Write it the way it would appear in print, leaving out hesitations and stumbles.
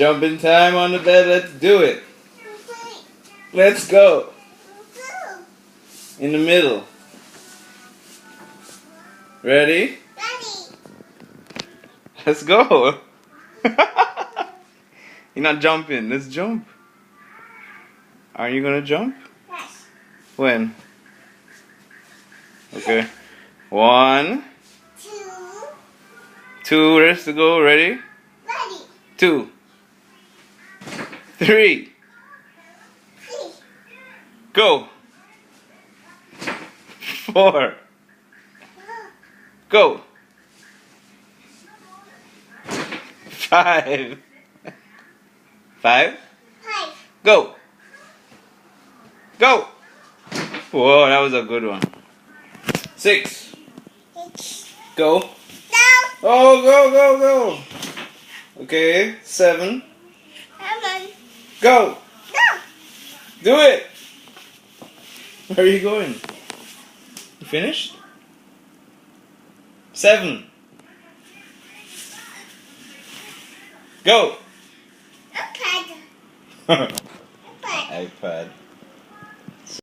Jumping time on the bed. Let's do it. Let's go. In the middle. Ready? Let's go. You're not jumping. Let's jump. Are you gonna jump? Yes. When? Okay. 1, 2. Rest to go. Ready? Ready. 2, 3. Go. 4. Go. 5. 5. Go. Go. Whoa, that was a good one. 6. Go. Oh, go. Okay, 7. Go. Do it. Where are you going? You finished? 7. Go. Okay. iPad.